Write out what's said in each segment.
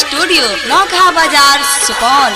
Studio नौखा बाजार सुपौल।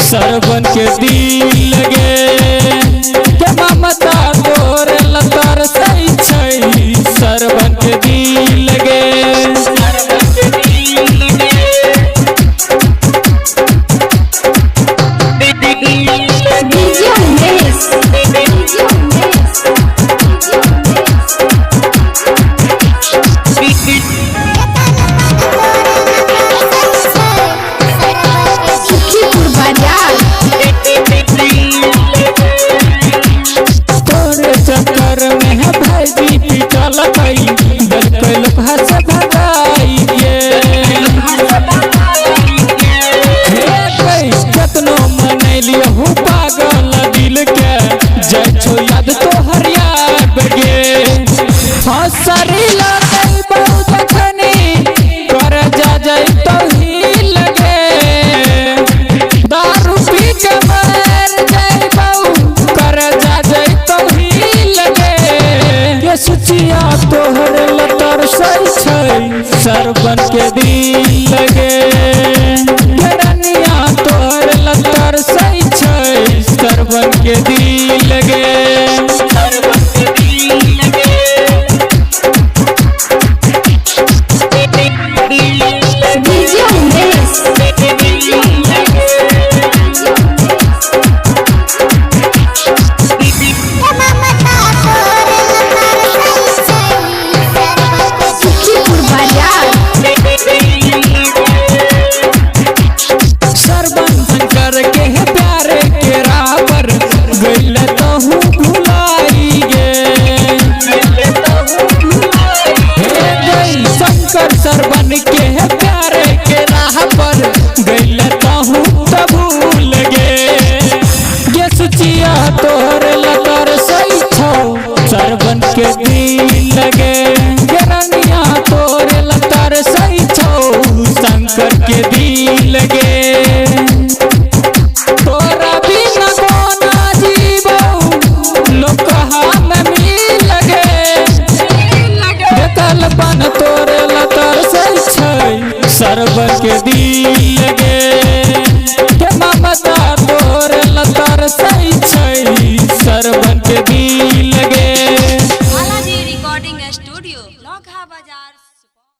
सरबन के दिल लगे के ममता तोरे लतर सही छै। सरबन के दिल लगे कतनो मनैलियो हूँ पागल दिल के जय छो याद तो हरिया बगे हसरी लगे बहुत खनी कर जा जाए तो ही लगे दारू पी के मर जाए बहु कर जा जाए तो ही लगे ये सुचिया तोहर लतर सही छै। सरबन के दिल लगे सरबन के दिल